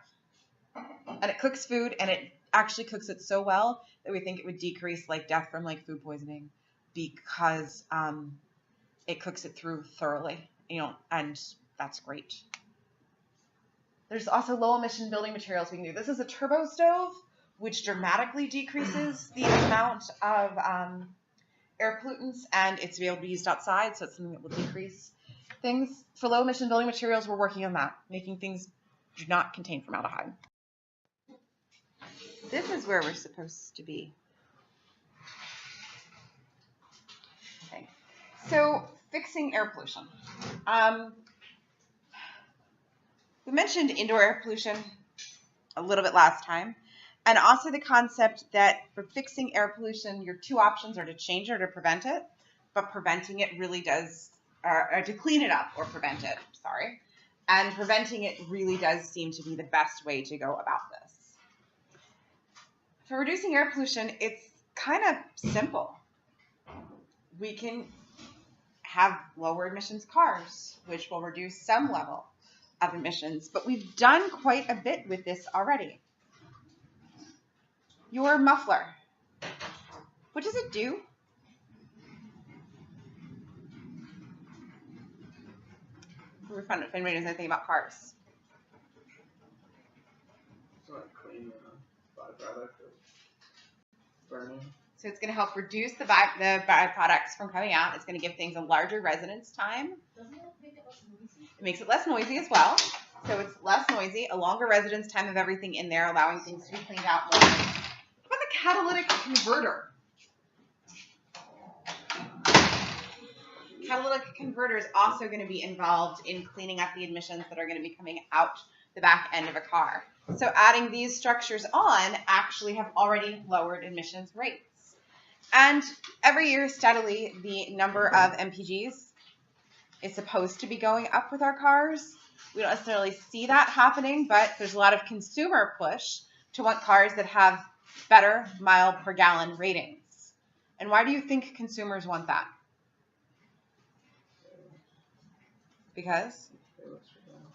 S1: And it cooks food, and it actually cooks it so well that we think it would decrease like death from like food poisoning because it cooks it through thoroughly, and that's great. There's also low emission building materials we can do. This is a turbo stove, which dramatically decreases the amount of air pollutants, and it's able to be used outside, so it's something that will decrease things. For low emission building materials, we're working on that, making things do not contain formaldehyde. This is where we're supposed to be. Okay. So, fixing air pollution. We mentioned indoor air pollution a little bit last time, and also the concept that for fixing air pollution, your two options are to change it or to prevent it, but preventing it really does, or to clean it up or prevent it, sorry. And preventing it really does seem to be the best way to go about this. For reducing air pollution, it's kind of simple. We can have lower emissions cars, which will reduce some level of emissions, but we've done quite a bit with this already. Your muffler, what does it do? We're fun if anybody knows anything about cars.
S4: So like clean the byproduct of burning.
S1: So it's going to help reduce the byproducts from coming out. It's going to give things a larger residence time.
S2: Doesn't it make it less noisy?
S1: It makes it less noisy as well. So it's less noisy, a longer residence time of everything in there, allowing things to be cleaned out more. What about the catalytic converter? Catalytic converter is also going to be involved in cleaning up the emissions that are going to be coming out the back end of a car. So adding these structures on actually have already lowered emissions rates. And every year, steadily, the number of MPGs is supposed to be going up with our cars. We don't necessarily see that happening, but there's a lot of consumer push to want cars that have better mile per gallon ratings. And why do you think consumers want that? Because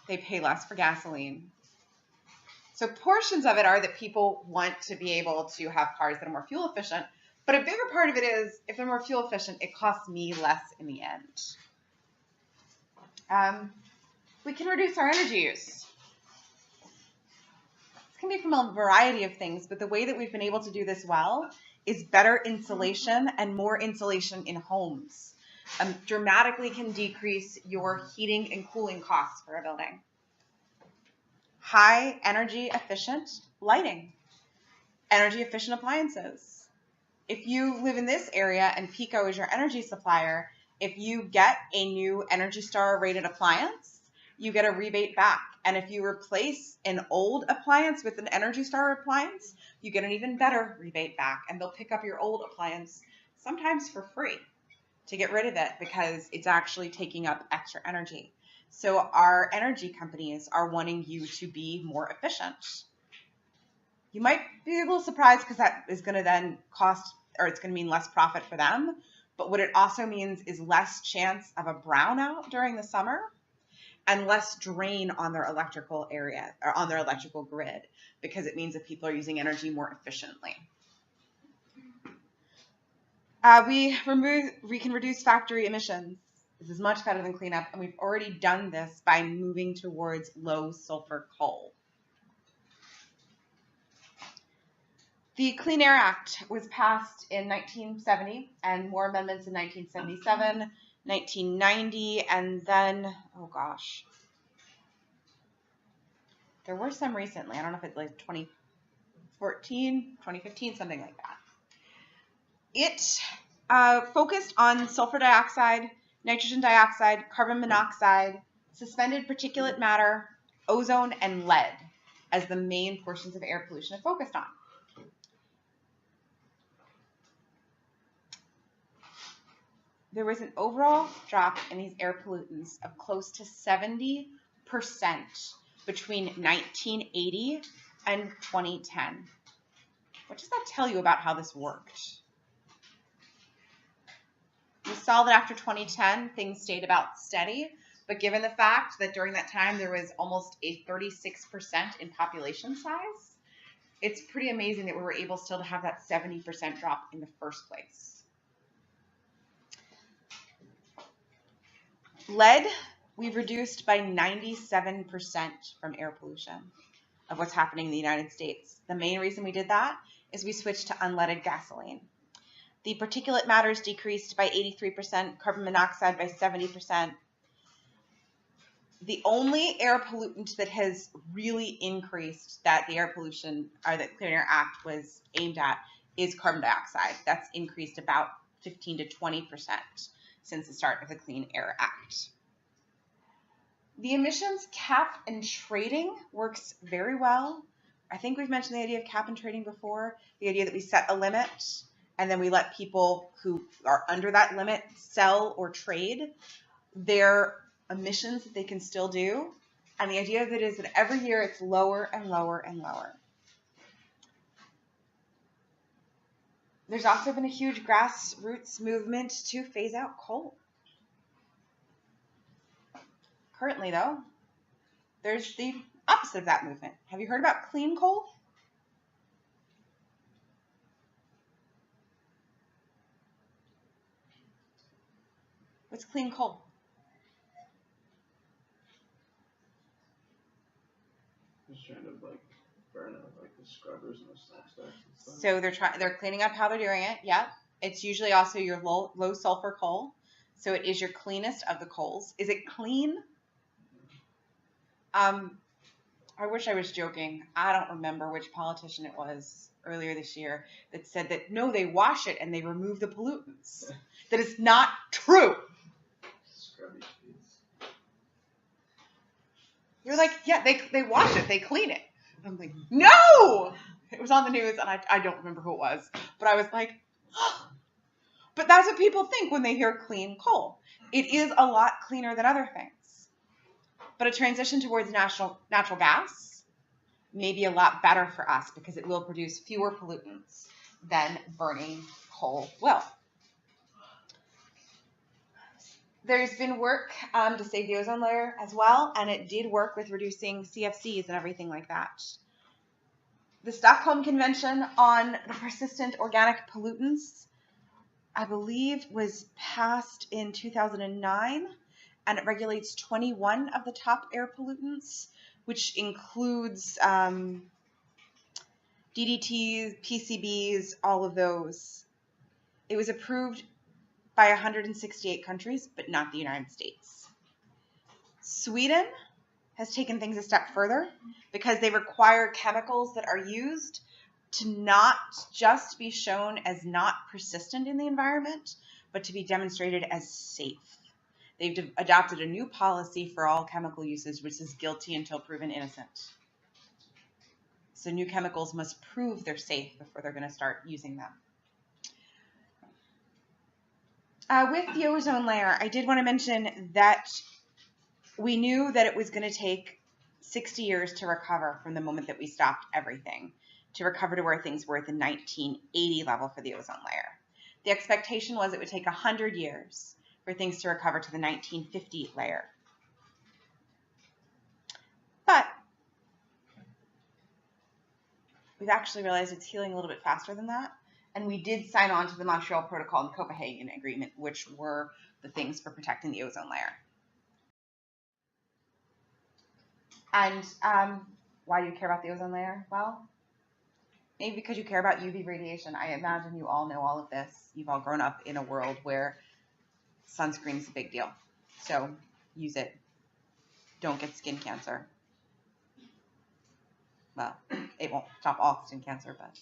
S1: they pay less for gasoline. So portions of it are that people want to be able to have cars that are more fuel efficient, but a bigger part of it is if they're more fuel efficient, it costs me less in the end. We can reduce our energy use. This can be from a variety of things, but the way that we've been able to do this well is better insulation and more insulation in homes. Dramatically can decrease your heating and cooling costs for a building. High energy efficient lighting, energy efficient appliances. If you live in this area and Pico is your energy supplier, if you get a new Energy Star rated appliance, you get a rebate back. And if you replace an old appliance with an Energy Star appliance, you get an even better rebate back. And they'll pick up your old appliance sometimes for free to get rid of it because it's actually taking up extra energy. So our energy companies are wanting you to be more efficient. You might be a little surprised because that is going to then cost, or it's going to mean less profit for them. But what it also means is less chance of a brownout during the summer and less drain on their electrical area or on their electrical grid because it means that people are using energy more efficiently. We can reduce factory emissions. This is much better than cleanup, and we've already done this by moving towards low sulfur coal. The Clean Air Act was passed in 1970, and more amendments in 1977, 1990, and then, oh gosh, there were some recently. I don't know if it's like 2014, 2015, something like that. It focused on sulfur dioxide, nitrogen dioxide, carbon monoxide, suspended particulate matter, ozone, and lead as the main portions of air pollution it focused on. There was an overall drop in these air pollutants of close to 70% between 1980 and 2010. What does that tell you about how this worked? We saw that after 2010, things stayed about steady, but given the fact that during that time there was almost a 36% in population size, it's pretty amazing that we were able still to have that 70% drop in the first place. Lead, we've reduced by 97% from air pollution of what's happening in the United States. The main reason we did that is we switched to unleaded gasoline. The particulate matters decreased by 83%, carbon monoxide by 70%. The only air pollutant that has really increased that the air pollution or that Clean Air Act was aimed at is carbon dioxide. That's increased about 15 to 20% since the start of the Clean Air Act. The emissions cap and trading works very well. I think we've mentioned the idea of cap and trading before, the idea that we set a limit and then we let people who are under that limit sell or trade their emissions that they can still do. And the idea of it is that every year it's lower and lower and lower. There's also been a huge grassroots movement to phase out coal. Currently, though, there's the opposite of that movement. Have you heard about clean coal? What's clean coal?
S4: Just trying to like burn out like the scrubbers and the smokestacks and stuff.
S1: So they're cleaning up how they're doing it. Yeah, it's usually also your low sulfur coal. So it is your cleanest of the coals. Is it clean? I wish I was joking. I don't remember which politician it was earlier this year that said that no, they wash it and they remove the pollutants. That is not true.
S4: Scrubby sheets.
S1: You're like, yeah, they wash it, they clean it. I'm like, no! It was on the news, and I don't remember who it was. But I was like, oh. But that's what people think when they hear clean coal. It is a lot cleaner than other things. But a transition towards natural gas may be a lot better for us because it will produce fewer pollutants than burning coal will. There's been work to save the ozone layer as well, and it did work with reducing CFCs and everything like that. The Stockholm Convention on the Persistent Organic Pollutants, I believe, was passed in 2009, and it regulates 21 of the top air pollutants, which includes DDTs, PCBs, all of those. It was approved by 168 countries, but not the United States. Sweden has taken things a step further because they require chemicals that are used to not just be shown as not persistent in the environment, but to be demonstrated as safe. They've adopted a new policy for all chemical uses, which is guilty until proven innocent. So new chemicals must prove they're safe before they're going to start using them. With the ozone layer, I did want to mention that we knew that it was going to take 60 years to recover from the moment that we stopped everything, to recover to where things were at the 1980 level for the ozone layer. The expectation was it would take 100 years for things to recover to the 1950 layer. But we've actually realized it's healing a little bit faster than that, And we did sign on to the Montreal Protocol and Copenhagen Agreement, which were the things for protecting the ozone layer. And why do you care about the ozone layer? Well, maybe because you care about UV radiation. I imagine you all know all of this. You've all grown up in a world where sunscreen is a big deal. So use it. Don't get skin cancer. Well, it won't stop all skin cancer, but